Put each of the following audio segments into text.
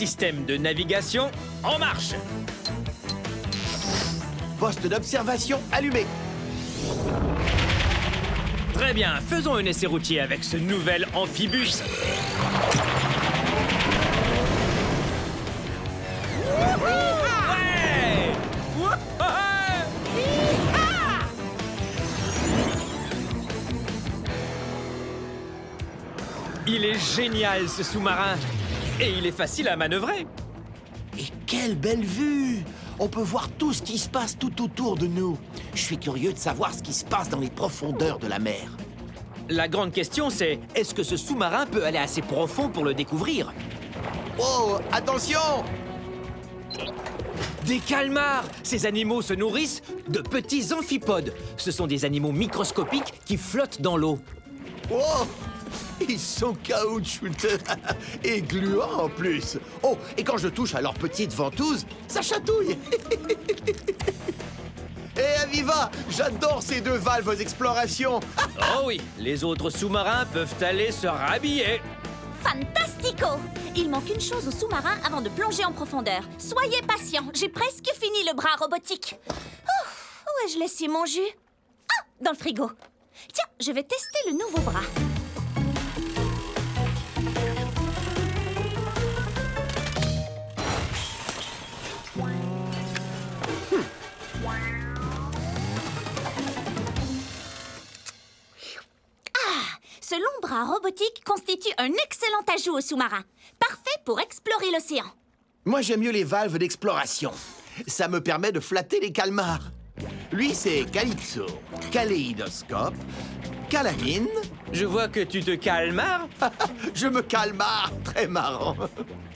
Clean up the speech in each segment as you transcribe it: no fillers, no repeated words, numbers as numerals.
Système de navigation en marche. Poste d'observation allumé. Très bien, faisons un essai routier avec ce nouvel amphibus. Ouais! Il est génial, ce sous-marin. Et il est facile à manœuvrer. Et quelle belle vue! On peut voir tout ce qui se passe tout autour de nous. Je suis curieux de savoir ce qui se passe dans les profondeurs de la mer. La grande question, c'est est-ce que ce sous-marin peut aller assez profond pour le découvrir? Oh, attention! Des calmars! Ces animaux se nourrissent de petits amphipodes. Ce sont des animaux microscopiques qui flottent dans l'eau. Oh! Ils sont caoutchouteux et gluants en plus. Oh, et quand je touche à leurs petites ventouses, ça chatouille. Hé, Aviva, j'adore ces deux valves exploration. Oh oui, les autres sous-marins peuvent aller se rhabiller. Fantastico! Il manque une chose au sous-marin avant de plonger en profondeur. Soyez patient, j'ai presque fini le bras robotique. Oh, où ai-je laissé mon jus? Ah, dans le frigo. Tiens, je vais tester le nouveau bras. Ce long bras robotique constitue un excellent ajout au sous-marin. Parfait pour explorer l'océan. Moi, j'aime mieux les valves d'exploration. Ça me permet de flatter les calmars. Lui, c'est Calypso, Kaléidoscope, Calamine. Je vois que tu te calmars. Je me calmare, très marrant.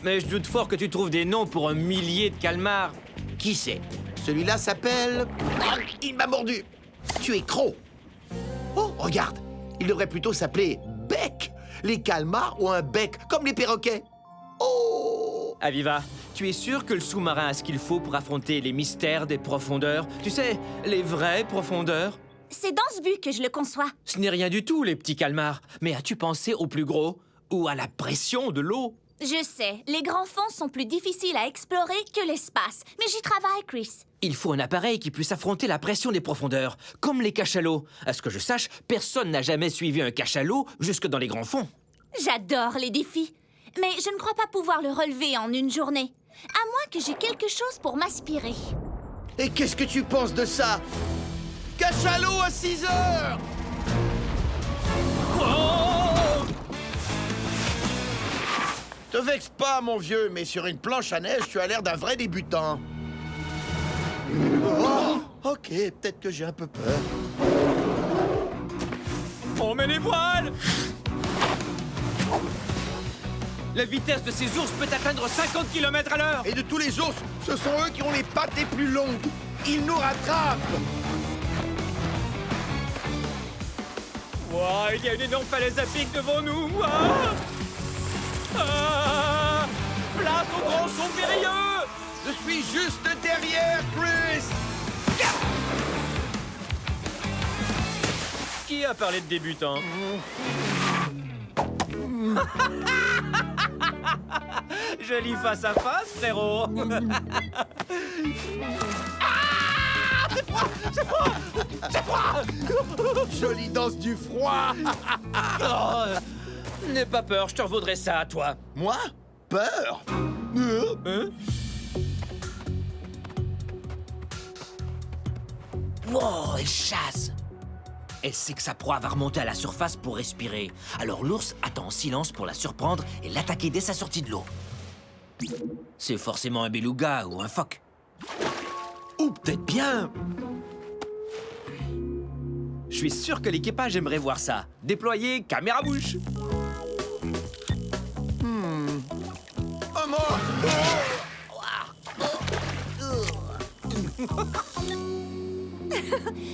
Mais je doute fort que tu trouves des noms pour 1 millier de calmars. Qui c'est? Celui-là s'appelle... Ah, il m'a mordu. Tu es Croc. Oh, regarde. Il devrait plutôt s'appeler Bec. Les calmars ont un bec, comme les perroquets. Oh! Aviva, tu es sûr que le sous-marin a ce qu'il faut pour affronter les mystères des profondeurs? Tu sais, les vraies profondeurs? C'est dans ce but que je le conçois. Ce n'est rien du tout, les petits calmars. Mais as-tu pensé au plus gros? Ou à la pression de l'eau? Je sais, les grands fonds sont plus difficiles à explorer que l'espace. Mais j'y travaille, Chris. Il faut un appareil qui puisse affronter la pression des profondeurs, comme les cachalots. À ce que je sache, personne n'a jamais suivi un cachalot jusque dans les grands fonds. J'adore les défis. Mais je ne crois pas pouvoir le relever en une journée. À moins que j'ai quelque chose pour m'aspirer. Et qu'est-ce que tu penses de ça? Cachalot à 6 heures! Te vexe pas, mon vieux, mais sur une planche à neige, tu as l'air d'un vrai débutant. Oh, ok, peut-être que j'ai un peu peur. On met les voiles! La vitesse de ces ours peut atteindre 50 km à l'heure! Et de tous les ours, ce sont eux qui ont les pattes les plus longues. Ils nous rattrapent. Wow, il y a une énorme falaise à pic devant nous! Ah! Ah! Place au grand saut périlleux! Je suis juste derrière, Chris. Qui a parlé de débutant? Joli face à face, frérot! Jolie danse du froid. Oh, n'aie pas peur, je te revaudrai ça à toi. Moi? Peur? Hein? Wow, elle chasse! Elle sait que sa proie va remonter à la surface pour respirer. Alors l'ours attend en silence pour la surprendre et l'attaquer dès sa sortie de l'eau. C'est forcément un beluga ou un phoque. Ou peut-être bien. Je suis sûr que l'équipage aimerait voir ça. Déployer caméra bouche. Un mort.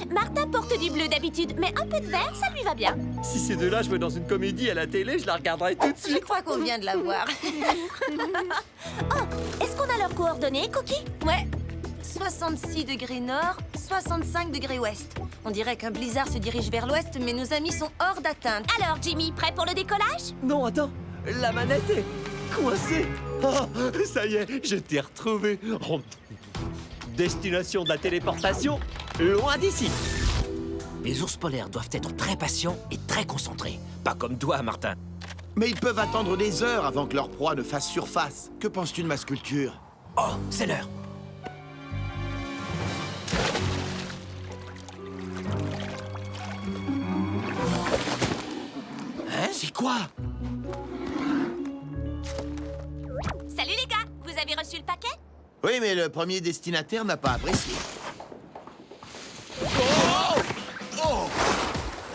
Martin porte du bleu d'habitude, mais un peu de vert, ça lui va bien. Si ces deux-là jouaient dans une comédie à la télé, je la regarderais tout de Je suite. crois qu'on vient de la voir. Oh, est-ce qu'on a leurs coordonnées, Cookie? Ouais. 66 degrés nord, 65 degrés ouest. On dirait qu'un blizzard se dirige vers l'ouest, mais nos amis sont hors d'atteinte. Alors, Jimmy, prêt pour le décollage? Non, attends. La manette est... coincé. Oh, ça y est, je t'ai retrouvé. Oh. Destination de la téléportation, loin d'ici. Les ours polaires doivent être très patients et très concentrés. Pas comme toi, Martin. Mais ils peuvent attendre des heures avant que leur proie ne fasse surface. Que penses-tu de ma sculpture? Oh, c'est l'heure. Hein? C'est quoi? Salut les gars, vous avez reçu le paquet? Oui, mais le premier destinataire n'a pas apprécié. Oh!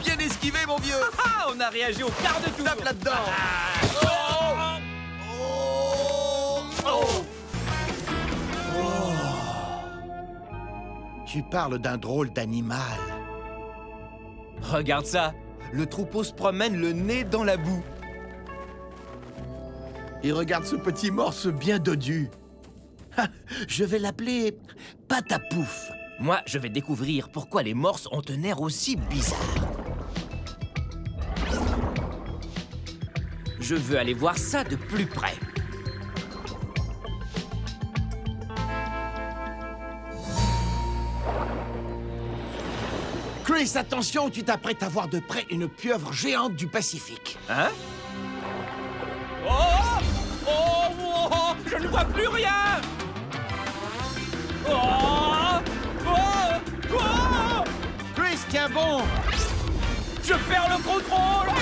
Bien esquivé, mon vieux! Ah, on a réagi au quart de tour. Tape là-dedans! Tu parles d'un drôle d'animal. Regarde ça. Le troupeau se promène le nez dans la boue. Et regarde ce petit morse bien dodu. Ha, je vais l'appeler Patapouf. Moi, je vais découvrir pourquoi les morses ont un air aussi bizarre. Je veux aller voir ça de plus près. Chris, attention, tu t'apprêtes à voir de près une pieuvre géante du Pacifique. Hein? Oh, oh, oh, je ne vois plus rien. Oh, oh, oh, Chris, tiens bon! je perds le contrôle.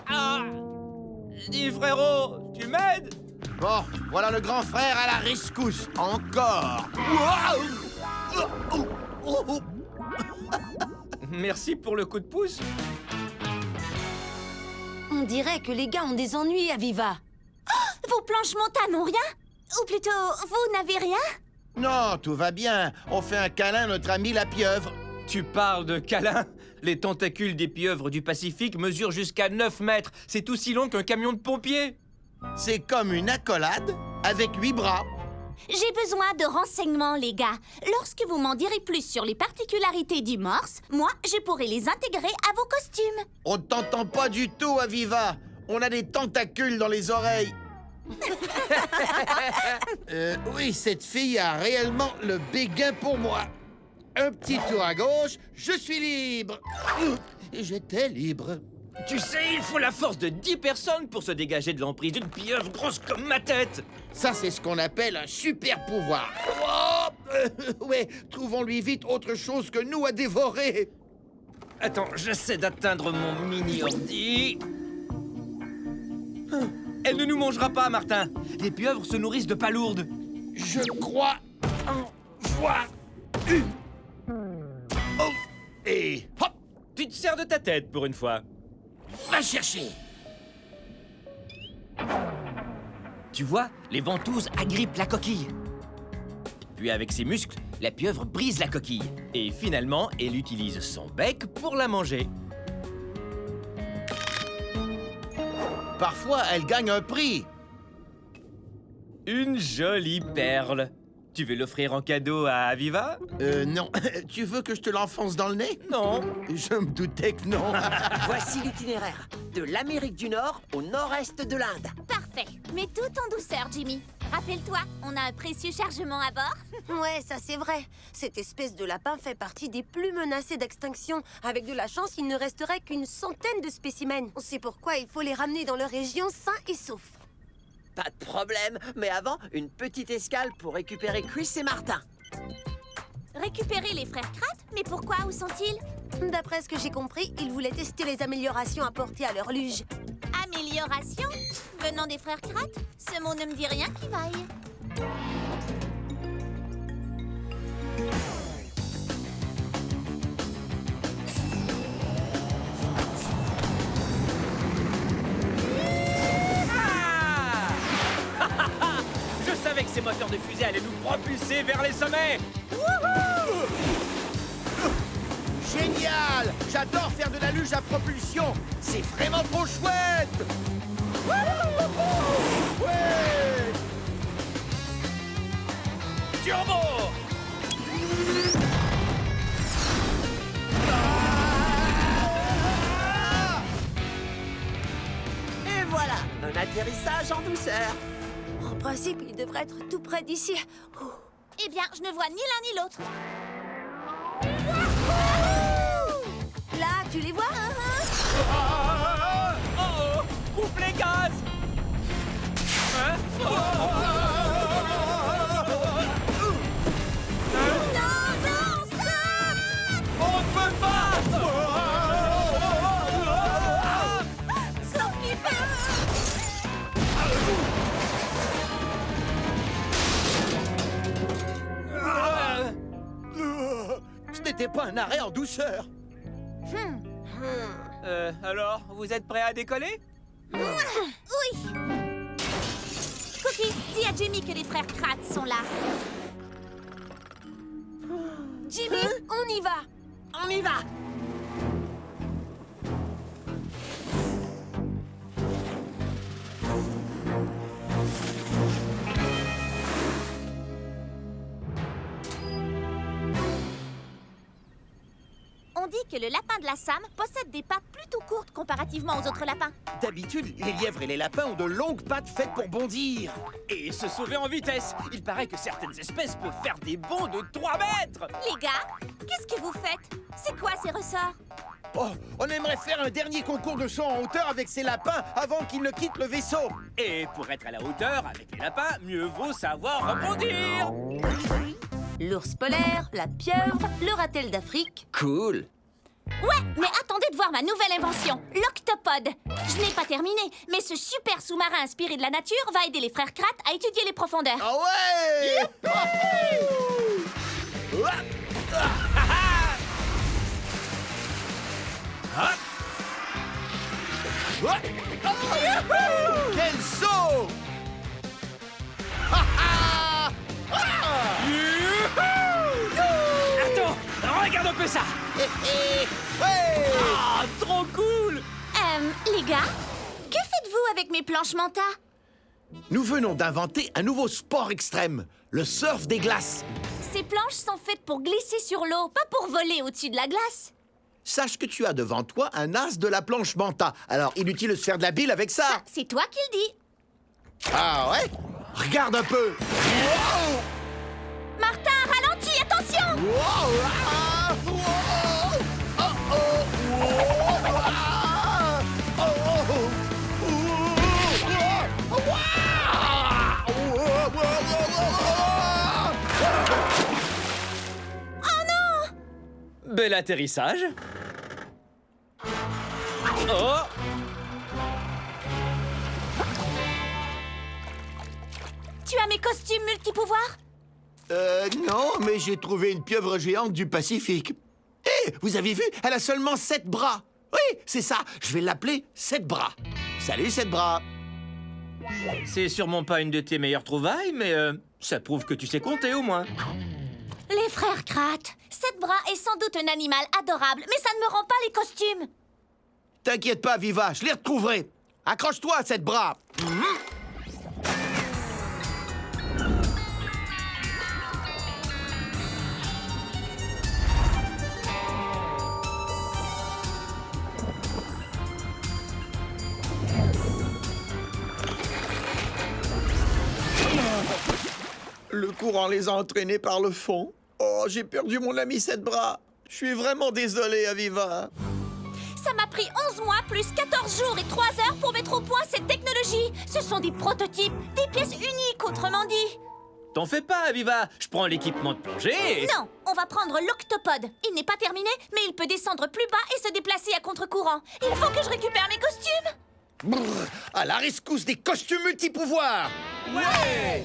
Ah, dis frérot, tu m'aides? Bon, voilà le grand frère à la rescousse. Encore! Waouh! Merci pour le coup de pouce. On dirait que les gars ont des ennuis à Viva. Vos planches montanes n'ont rien? Ou plutôt, vous n'avez rien? Non, tout va bien. On fait un câlin à notre ami la pieuvre. Tu parles de câlin? Les tentacules des pieuvres du Pacifique mesurent jusqu'à 9 mètres. C'est aussi long qu'un camion de pompiers. C'est comme une accolade avec 8 bras. J'ai besoin de renseignements, les gars. Lorsque vous m'en direz plus sur les particularités du morse, moi, je pourrai les intégrer à vos costumes. On ne t'entend pas du tout, Aviva. On a des tentacules dans les oreilles. Oui, cette fille a réellement le béguin pour moi. Un petit tour à gauche, je suis libre. J'étais libre. Tu sais, il faut la force de 10 personnes pour se dégager de l'emprise d'une pieuvre grosse comme ma tête. Ça, c'est ce qu'on appelle un super pouvoir. Oh ouais, trouvons-lui vite autre chose que nous à dévorer. Attends, j'essaie d'atteindre mon mini-ordi. Elle ne nous mangera pas, Martin. Les pieuvres se nourrissent de palourdes. Je crois en voir une. Oh, et hop, Tu te sers de ta tête pour une fois. va chercher. Tu vois, les ventouses agrippent la coquille. Puis avec ses muscles, la pieuvre brise la coquille. Et finalement, elle utilise son bec pour la manger. Parfois, elle gagne un prix. Une jolie perle. Tu veux l'offrir en cadeau à Aviva? Non. Tu veux que je te l'enfonce dans le nez? Non. Je me doutais que non. Voici l'itinéraire. De l'Amérique du Nord au nord-est de l'Inde. Parfait. Mais tout en douceur, Jimmy. Rappelle-toi, on a un précieux chargement à bord. Ouais, ça c'est vrai. Cette espèce de lapin fait partie des plus menacés d'extinction. Avec de la chance, il ne resterait qu'une centaine de spécimens. C'est pourquoi il faut les ramener dans leur région sains et saufs. Pas de problème, mais avant, une petite escale pour récupérer Chris et Martin. Récupérer les frères Kratt? Mais pourquoi? Où sont-ils? D'après ce que j'ai compris, ils voulaient tester les améliorations apportées à leur luge. Amélioration? Venant des frères Kratt? Ce mot ne me dit rien qui vaille. Je savais que ces moteurs de fusée allaient nous propulser vers les sommets. Génial! J'adore faire de la luge à propulsion. C'est vraiment trop chouette! Ouais! Turbo! Et voilà, un atterrissage en douceur. En principe, il devrait être tout près d'ici. Ouh. Eh bien, je ne vois ni l'un ni l'autre. Là, tu les vois? Coupe les gaz. Hein? Non, stop! On ne peut pas. Sans flipper! Ce n'était pas un arrêt en douceur. Alors, vous êtes prêts à décoller? Oui! Cookie, dis à Jimmy que les frères Pratt sont là. Jimmy, on y va. On y va. On dit que le lapin de la Sam possède des pattes plutôt courtes comparativement aux autres lapins. D'habitude, les lièvres et les lapins ont de longues pattes faites pour bondir. Et se sauver en vitesse. Il paraît que certaines espèces peuvent faire des bonds de 3 mètres. Les gars, qu'est-ce que vous faites? C'est quoi ces ressorts? Oh, on aimerait faire un dernier concours de saut en hauteur avec ces lapins avant qu'ils ne quittent le vaisseau. Et pour être à la hauteur avec les lapins, mieux vaut savoir rebondir. L'ours polaire, la pieuvre, le ratel d'Afrique. Cool. Ouais, mais attendez de voir ma nouvelle invention, l'octopode. Je n'ai pas terminé, mais ce super sous-marin inspiré de la nature va aider les frères Pratt à étudier les profondeurs. Ah ouais! Quel saut! Attends, regarde un peu ça. Ouais! Ah, trop cool. Les gars, que faites-vous avec mes planches manta? Nous venons d'inventer un nouveau sport extrême, le surf des glaces. Ces planches sont faites pour glisser sur l'eau, pas pour voler au-dessus de la glace. Sache que tu as devant toi un as de la planche manta. Alors, inutile de se faire de la bile avec ça. Ça, c'est toi qui le dis. Ah ouais? Regarde un peu. Wow! Martin, ralentis, attention! Wow! Ah! Wow! Oh, oh! Wow! Ah! Oh, oh! Wow! Wow! Wow! Bel atterrissage. Oh. Tu as mes costumes multipouvoirs? Non, mais j'ai trouvé une pieuvre géante du Pacifique. Hé, vous avez vu? Elle a seulement 7 bras. Oui, c'est ça. Je vais l'appeler 7 bras. Salut, 7 bras. C'est sûrement pas une de tes meilleures trouvailles, mais ça prouve que tu sais compter au moins. Les frères Pratt. 7 bras est sans doute un animal adorable, mais ça ne me rend pas les costumes. T'inquiète pas, Viva, je les retrouverai. Accroche-toi à 7 bras. Le courant les a entraînés par le fond. Oh, j'ai perdu mon ami 7 bras. Je suis vraiment désolé, Aviva. Ça m'a pris 11 mois plus 14 jours et 3 heures pour mettre au point cette technologie. Ce sont des prototypes, des pièces uniques, autrement dit. T'en fais pas, Aviva. Je prends l'équipement de plongée et... Non, on va prendre l'octopode. Il n'est pas terminé, mais il peut descendre plus bas et se déplacer à contre-courant. Il faut que je récupère mes costumes. Brrr, à la rescousse des costumes multipouvoirs. Ouais!